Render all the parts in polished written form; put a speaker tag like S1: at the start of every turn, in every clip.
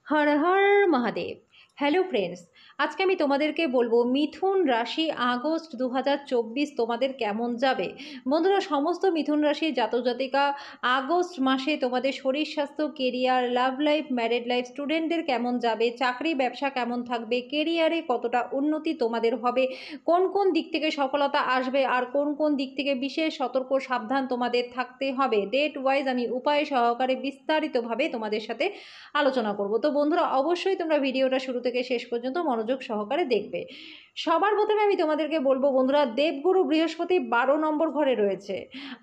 S1: Har Har Mahadev. Hello friends, আজকে আমি তোমাদেরকে বলবো মিথুন রাশি আগস্ট 2024 তোমাদের কেমন যাবে। বন্ধুরা, সমস্ত মিথুন রাশি জাতক জাতিকা আগস্ট মাসে তোমাদের শরীর স্বাস্থ্য, career, love life, married life, স্টুডেন্টদের কেমন যাবে, চাকরি ব্যবসা কেমন থাকবে, কেরিয়ারে কতটা উন্নতি তোমাদের হবে, কোন কোন দিক থেকে সফলতা আসবে আর কোন কোন দিক থেকে বিশেষ সতর্ক সাবধান তোমাদের থাকতে হবে, ডেট ওয়াইজ আমি উপায় সহকারে বিস্তারিতভাবে তোমাদের সাথে আলোচনা করব। তো বন্ধুরা, অবশ্যই তোমরা ভিডিওটা শুরু থেকে শেষ পর্যন্ত মনোযোগ সহকারে দেখবে। সবার প্রথমে আমি তোমাদেরকে বলবো বন্ধুরা, দেবগুরু বৃহস্পতি 12 নম্বর ঘরে রয়েছে।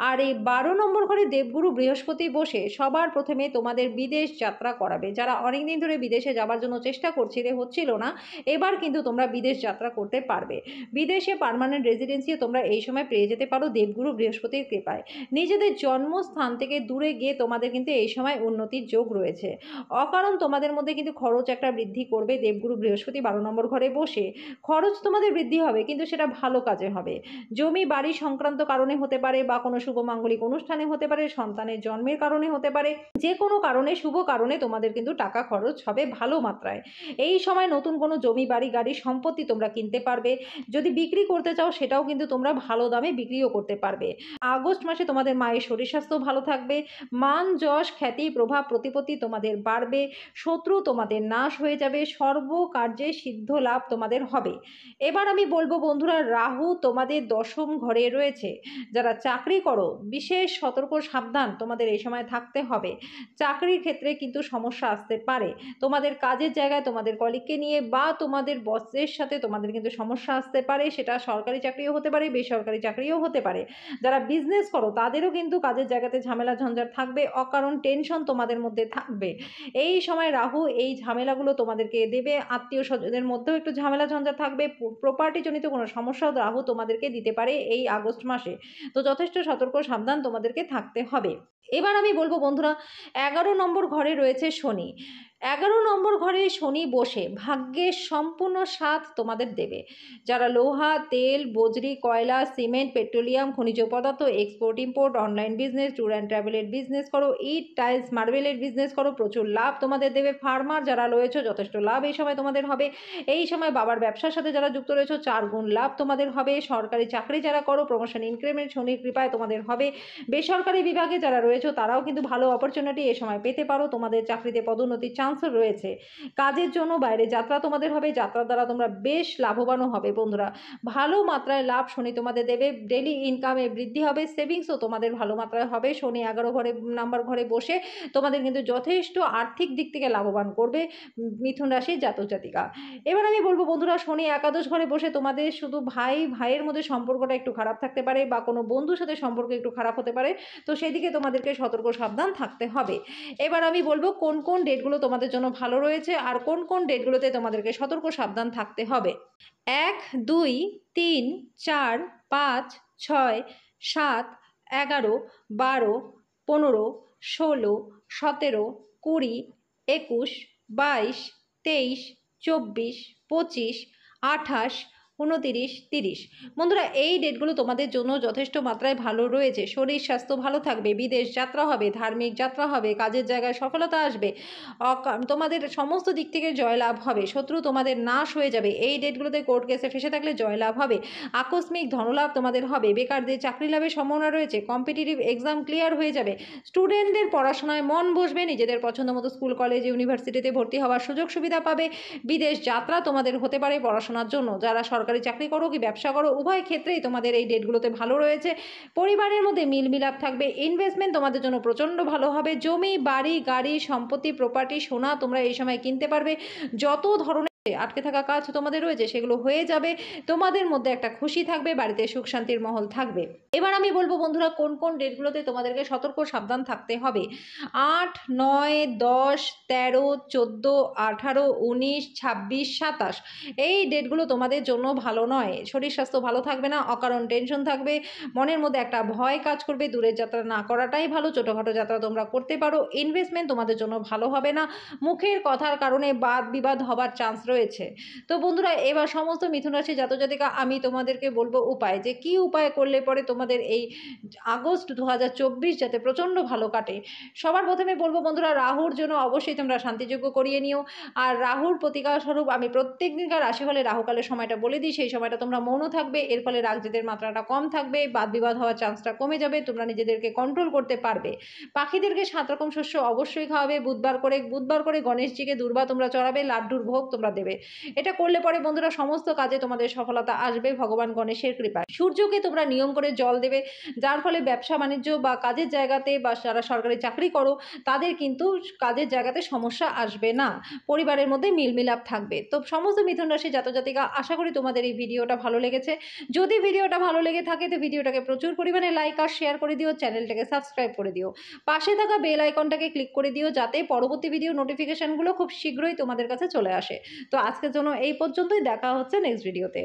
S1: আর এই 12 নম্বর ঘরে দেবগুরু বৃহস্পতি বসে সবার প্রথমে তোমাদের বিদেশ যাত্রা করাবে। যারা অনেকদিন ধরে বিদেশে যাবার জন্য চেষ্টা করছিলে, হচ্ছিল না, এবার কিন্তু তোমরা বিদেশ যাত্রা করতে পারবে। বিদেশে পার্মানেন্ট রেজিডেন্সিও তোমরা এই সময় পেয়ে যেতে পারো দেবগুরু বৃহস্পতির কৃপায়। নিজেদের জন্মস্থান থেকে দূরে গিয়ে তোমাদের কিন্তু এই সময় উন্নতির যোগ রয়েছে। অকারণ তোমাদের মধ্যে কিন্তু খরচ একটা বৃদ্ধি করবে দেবগুরু বৃহস্পতি 12 নম্বর ঘরে বসে। খরচ তোমাদের বৃদ্ধি হবে, কিন্তু সেটা ভালো কাজে হবে। জমি বাড়ি সংক্রান্ত কারণে হতে পারে, বা কোনো শুভ মাঙ্গলিক অনুষ্ঠানে হতে পারে, সন্তানের জন্মের কারণে হতে পারে, যে কোনো কারণে, শুভ কারণে তোমাদের কিন্তু টাকা খরচ হবে ভালো মাত্রায়। এই সময় নতুন কোনো জমি বাড়ি গাড়ি সম্পত্তি তোমরা কিনতে পারবে। যদি বিক্রি করতে চাও সেটাও কিন্তু তোমরা ভালো দামে বিক্রিও করতে পারবে। আগস্ট মাসে তোমাদের মায়ের শরীর স্বাস্থ্য ভালো থাকবে। মান যশ খ্যাতি প্রভাব প্রতিপত্তি তোমাদের বাড়বে। শত্রু তোমাদের নাশ হয়ে যাবে। সর্বকার্যে সিদ্ধ লাভ তোমাদের হবে। এবার আমি বলবো বন্ধুরা, রাহু তোমাদের 10ম ঘরে রয়েছে। যারা চাকরি করো, বিশেষ সতর্ক সাবধান তোমাদের এই সময় থাকতে হবে। চাকরির ক্ষেত্রে কিন্তু সমস্যা আসতে পারে। তোমাদের কাজের জায়গায় তোমাদের কলিগকে নিয়ে বা তোমাদের বসের সাথে তোমাদের কিন্তু সমস্যা আসতে পারে। সেটা সরকারি চাকরিও হতে পারে, বেসরকারি চাকরিও হতে পারে। যারা বিজনেস করো তাদেরও কিন্তু কাজের জায়গাতে ঝামেলা ঝঞ্ঝাট থাকবে। অকারণ টেনশন তোমাদের মধ্যে থাকবে। এই সময় রাহু এই ঝামেলাগুলো তোমাদেরকে দেবে। আত্মীয় স্বজনের মধ্যেও একটু ঝামেলা ঝঞ্ঝাট থাকবে। প্রপার্টি জনিত কোনো সমস্যাও রাহু তোমাদেরকে দিতে পারে এই আগস্ট মাসে। তো যথেষ্ট সতর্ক সাবধান তোমাদেরকে থাকতে হবে। এবার আমি বলবো বন্ধুরা, 11 নম্বর ঘরে রয়েছে শনি। 11 নম্বর ঘরে শনি বসে ভাগ্যের সম্পূর্ণ সাথ তোমাদের দেবে। যারা লোহা, তেল, বজ্রি, কয়লা, সিমেন্ট, পেট্রোলিয়াম, খনিজ পদার্থ, export import, online business, tour and ট্রাভেলের বিজনেস করো, ইট টাইলস মার্বেলের বিজনেস করো, প্রচুর লাভ তোমাদের দেবে। ফার্মার যারা রয়েছে, যথেষ্ট লাভ এই সময় তোমাদের হবে। এই সময় বাবার ব্যবসার সাথে যারা যুক্ত রয়েছে, 4 গুণ লাভ তোমাদের হবে। সরকারি চাকরি যারা করো, প্রমোশন ইনক্রিমেন্ট শনির কৃপায় তোমাদের হবে। বেসরকারি বিভাগে যারা রয়েছে তারাও কিন্তু ভালো অপরচুনিটি এ সময় পেতে পারো। তোমাদের চাকরিতে পদোন্নতির চান্সও রয়েছে। কাজের জন্য বাইরে যাত্রা তোমাদের হবে। যাত্রার দ্বারা তোমরা বেশ লাভবানও হবে বন্ধুরা। ভালো মাত্রায় লাভ শনি তোমাদের দেবে। ডেলি ইনকামে বৃদ্ধি হবে। সেভিংসও তোমাদের ভালো মাত্রায় হবে। শনি 11 নম্বর ঘরে বসে তোমাদের কিন্তু যথেষ্ট আর্থিক দিক থেকে লাভবান করবে মিথুন রাশির জাতক জাতিকা। এবার আমি বলবো বন্ধুরা, শনি একাদশ ঘরে বসে তোমাদের শুধু ভাই ভাইয়ের মধ্যে সম্পর্কটা একটু খারাপ থাকতে পারে, বা কোনো বন্ধুর সাথে সম্পর্ক একটু খারাপ হতে পারে। তো সেই দিকে তোমাদেরকে সতর্ক সাবধান থাকতে হবে। এবার আমি বলবো কোন কোন ডেটগুলো তোমাদের জন্য ভালো রয়েছে আর কোন কোন ডেটগুলোতে তোমাদেরকে সতর্ক সাবধান থাকতে হবে। 1, 2, 3, 4, 5, 6, 7, 11, 12, 15, 16, 17, 20, 21, 22, 23, 24, 25, 28, 29, 30। বন্ধুরা, এই ডেটগুলো তোমাদের জন্য যথেষ্ট মাত্রায় ভালো রয়েছে। শরীর স্বাস্থ্য ভালো থাকবে, বিদেশ যাত্রা হবে, ধার্মিক যাত্রা হবে, কাজের জায়গায় সফলতা আসবে, তোমাদের সমস্ত দিক থেকে জয়লাভ হবে, শত্রু তোমাদের নাশ হয়ে যাবে। এই ডেটগুলোতে কোর্ট কেসে ফেসে থাকলে জয়লাভ হবে। আকস্মিক ধনলাভ তোমাদের হবে। বেকারদের চাকরি লাভের সম্ভাবনা রয়েছে। কম্পিটিটিভ এক্সাম ক্লিয়ার হয়ে যাবে। স্টুডেন্টদের পড়াশোনায় মন বসবে। নিজেদের পছন্দ মতো স্কুল কলেজ ইউনিভার্সিটিতে ভর্তি হওয়ার সুযোগ সুবিধা পাবে। বিদেশ যাত্রা তোমাদের হতে পারে পড়াশোনার জন্য। যারা সরকারি চাকরি করো কি ব্যবসা করো, উভয় ক্ষেত্রেই তোমাদের এই ডেটগুলোতে ভালো রয়েছে। পরিবারের মধ্যে মিলমিলাপ থাকবে। ইনভেস্টমেন্ট তোমাদের জন্য প্রচণ্ড ভালো হবে। জমি বাড়ি গাড়ি সম্পত্তি প্রপার্টি সোনা তোমরা এই সময় কিনতে পারবে। যত ধরনের আটকে থাকা কাজ তোমাদের রয়েছে সেগুলো হয়ে যাবে। তোমাদের মধ্যে একটা খুশি থাকবে, বাড়িতে সুখ শান্তির মহল থাকবে। এবার আমি বলবো বন্ধুরা, কোন কোন ডেটগুলোতে তোমাদেরকে সতর্ক সাবধান থাকতে হবে। 8, 9, 10, 13, 14, 18, 19, 26, 27 এই ডেটগুলো তোমাদের জন্য ভালো নয়। শরীর স্বাস্থ্য ভালো থাকবে না, অকারণ টেনশন থাকবে, মনের মধ্যে একটা ভয় কাজ করবে। দূরের যাত্রা না করাটাই ভালো। ছোটোখাটো যাত্রা তোমরা করতে পারো। ইনভেস্টমেন্ট তোমাদের জন্য ভালো হবে না। মুখের কথার কারণে বাদ বিবাদ হবার চান্স রয়েছে। তো বন্ধুরা, এবার সমস্ত মিথুন রাশি জাতক জাতিকা আমি তোমাদেরকে বলব উপায়, যে কি উপায় করলে পরে তোমাদের এই আগস্ট 2024 যাতে প্রচণ্ড ভালো কাটে। সবার প্রথমে বলব বন্ধুরা, রাহুর জন্য অবশ্যই তোমরা শান্তিযজ্ঞ করিয়ে নিও। আর রাহুর প্রতিকার স্বরূপ আমি প্রত্যেক দিনকার রাশিফলে রাহুকালের সময়টা বলে দিই, সেই সময়টা তোমরা মৌন থাকবে। এর ফলে রাগজেদের মাত্রাটা কম থাকবে, বাদ বিবাদ হওয়ার চান্সটা কমে যাবে, তোমরা নিজেদেরকে কন্ট্রোল করতে পারবে। পাখিদেরকে 7 রকম শস্য অবশ্যই খাওয়াবে। বুধবার করে গণেশজিকে দূর্বা তোমরা চড়াবে, লাড্ডুর ভোগ তোমরা দেবে। এটা করলে পরে বন্ধুরা সমস্ত কাজে তোমাদের সফলতা আসবে ভগবান গণেশের কৃপায়। সূর্যকে তোমরা নিয়ম করে জল দেবে, যার ফলে ব্যবসা বাণিজ্য বা কাজের জায়গাতে বা যারা সরকারি চাকরি করো তাদের কিন্তু কাজের জায়গাতে সমস্যা আসবে না, পরিবারের মধ্যে মিলমিলাপ থাকবে। তো সমস্ত মিথুন রাশি জাতক জাতিকা আশা করি তোমাদের এই ভিডিওটা ভালো লেগেছে। যদি ভিডিওটা ভালো লেগে থাকে তো ভিডিওটাকে প্রচুর পরিমাণে লাইক আর শেয়ার করে দিও, চ্যানেলটাকে সাবস্ক্রাইব করে দিও, পাশে থাকা বেল আইকনটাকে ক্লিক করে দিও, যাতে পরবর্তী ভিডিও নোটিফিকেশনগুলো খুব শীঘ্রই তোমাদের কাছে চলে আসে। তো আজকের জন্য এই পর্যন্তই, দেখা হচ্ছে নেক্সট ভিডিওতে।